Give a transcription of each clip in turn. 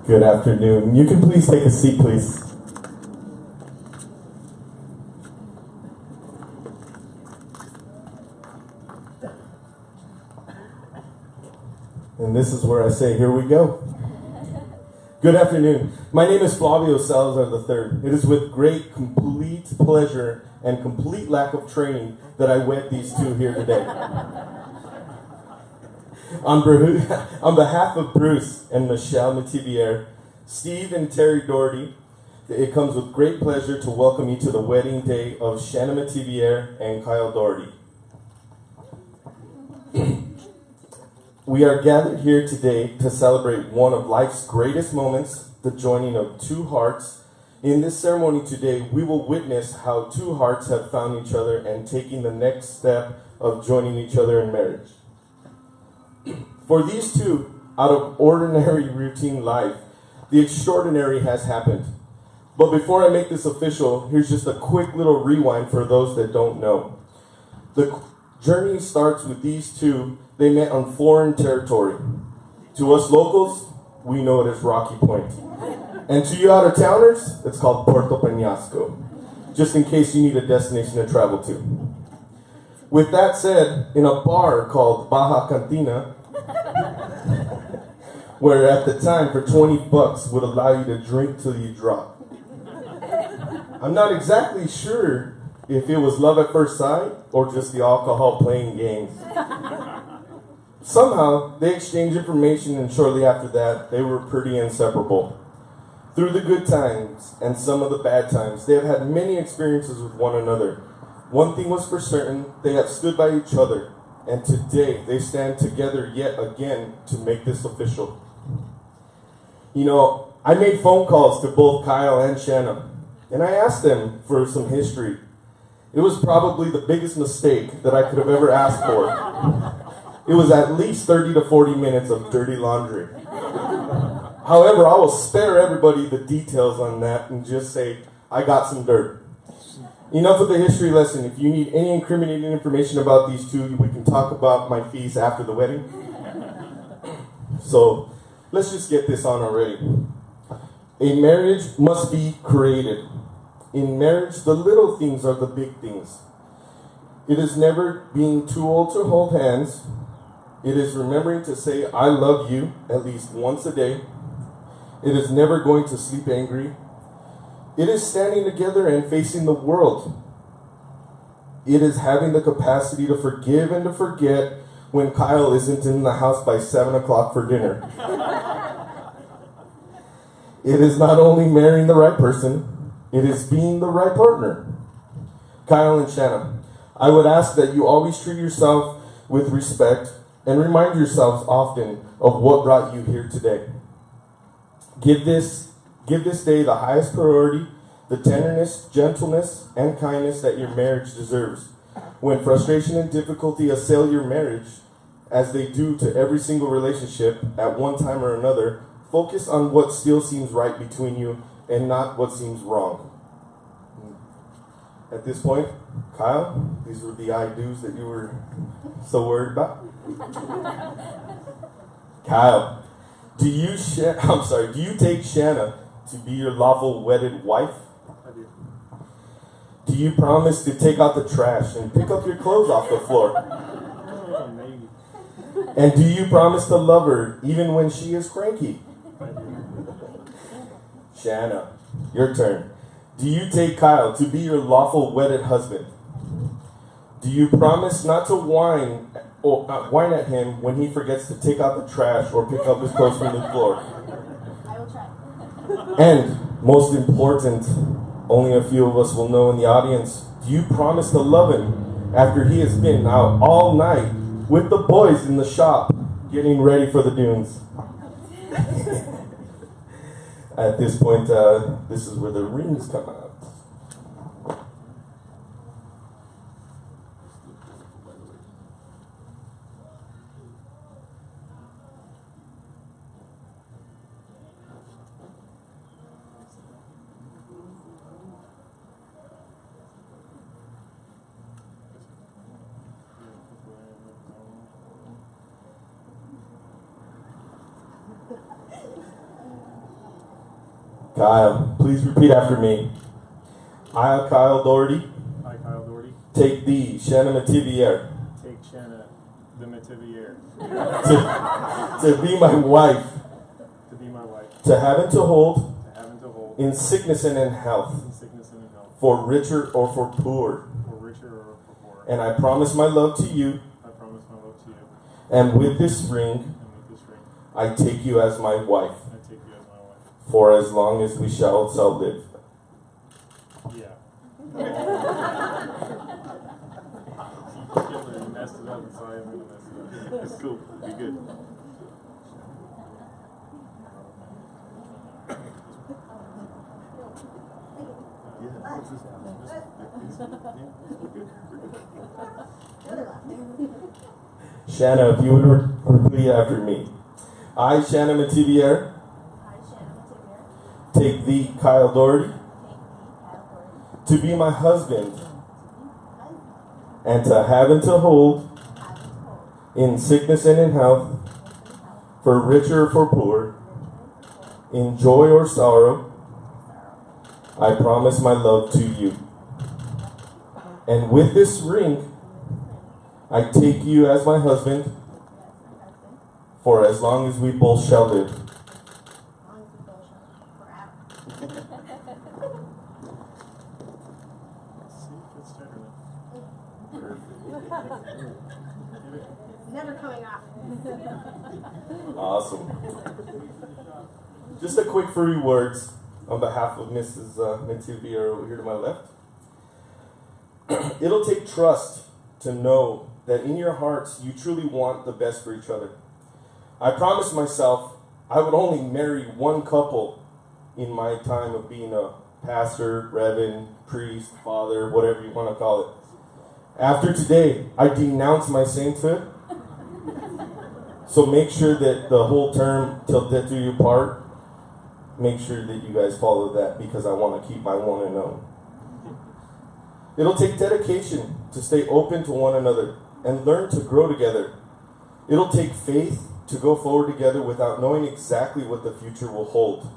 Good afternoon. You can please take a seat, please. And this is where I say, here we go. Good afternoon. My name is Flavio Salazar III. It is with great, complete pleasure and complete lack of training that I wed these two here today. On behalf of Bruce and Michelle Metivier, Steve and Terry Dougherty, it comes with great pleasure to welcome you to the wedding day of Shanna Metivier and Kyle Dougherty. We are gathered here today to celebrate one of life's greatest moments, the joining of two hearts. In this ceremony today, we will witness how two hearts have found each other and taking the next step of joining each other in marriage. For these two, out of ordinary routine life, the extraordinary has happened. But before I make this official, here's just a quick little rewind for those that don't know. The journey starts with these two. They met on foreign territory. To us locals, we know it as Rocky Point. And to you out-of-towners, it's called Puerto Peñasco, just in case you need a destination to travel to. With that said, in a bar called Baja Cantina, where at the time for $20 would allow you to drink till you drop. I'm not exactly sure if it was love at first sight or just the alcohol playing games. Somehow, they exchanged information, and shortly after that, they were pretty inseparable. Through the good times and some of the bad times, they have had many experiences with one another. One thing was for certain, they have stood by each other, and today they stand together yet again to make this official. You know, I made phone calls to both Kyle and Shanna, and I asked them for some history. It was probably the biggest mistake that I could have ever asked for. It was at least 30 to 40 minutes of dirty laundry. However, I will spare everybody the details on that and just say, I got some dirt. Enough of the history lesson. If you need any incriminating information about these two, we can talk about my fees after the wedding. So, let's just get this on already. A marriage must be created. In marriage, the little things are the big things. It is never being too old to hold hands. It is remembering to say, I love you, at least once a day. It is never going to sleep angry. It is standing together and facing the world. It is having the capacity to forgive and to forget when Kyle isn't in the house by 7 o'clock for dinner. It is not only marrying the right person, it is being the right partner. Kyle and Shanna, I would ask that you always treat yourself with respect and remind yourselves often of what brought you here today. Give this day the highest priority, the tenderness, gentleness, and kindness that your marriage deserves. When frustration and difficulty assail your marriage, as they do to every single relationship at one time or another, focus on what still seems right between you and not what seems wrong. At this point, Kyle, these were the I-dos that you were so worried about. Kyle, do you take Shanna to be your lawful wedded wife? I do. Do you promise to take out the trash and pick up your clothes off the floor? Maybe. And do you promise to love her even when she is cranky? I do. Shanna, your turn. Do you take Kyle to be your lawful wedded husband? Do you promise not to whine at him when he forgets to take out the trash or pick up his clothes from the floor? I will try. And, most important, only a few of us will know in the audience, do you promise to love him after he has been out all night with the boys in the shop getting ready for the dunes? At this point, this is where the rings come out. Kyle, please repeat after me. I, Kyle Dougherty, I, Kyle Dougherty, take thee, Shanna Mativier, take Shanna the Mativier to be my wife, to be my wife, to have and to hold, in in sickness and in health, sickness and in health, for richer or for poor. for richer or for poorer. And I promise my love to you, I promise my love to you, and with this ring, and with this ring, I take you as my wife, I take you as my wife. for as long as we shall live. Yeah. You messed it up, so I am going to mess it up. It's cool. You're good. Shanna, if you would repeat after me. I, Shanna Mativier, take thee, Kyle Dougherty, to be my husband, and to have and to hold, in sickness and in health, for richer or for poor, in joy or sorrow, I promise my love to you. And with this ring, I take you as my husband, for as long as we both shall live. Never coming off. Awesome. Just a quick few words on behalf of Mrs. Mativier over here to my left. It'll take trust to know that in your hearts you truly want the best for each other. I promised myself I would only marry one couple in my time of being a pastor, reverend, priest, father, whatever you want to call it. After today, I denounce my sainthood. So make sure that the whole term, till death do you part, make sure that you guys follow that, because I want to keep my one and own. It'll take dedication to stay open to one another and learn to grow together. It'll take faith to go forward together without knowing exactly what the future will hold.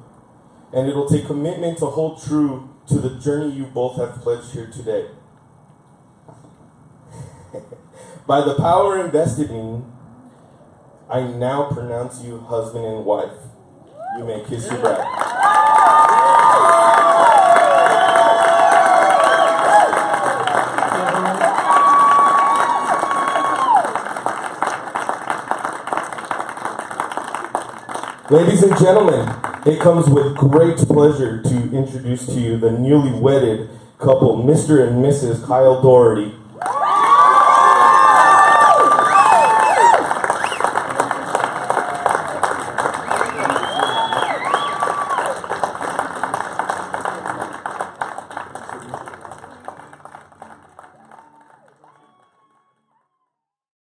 And it'll take commitment to hold true to the journey you both have pledged here today. By the power invested in, I now pronounce you husband and wife. You may kiss your bride. Ladies and gentlemen, it comes with great pleasure to introduce to you the newly wedded couple, Mr. and Mrs. Kyle Dougherty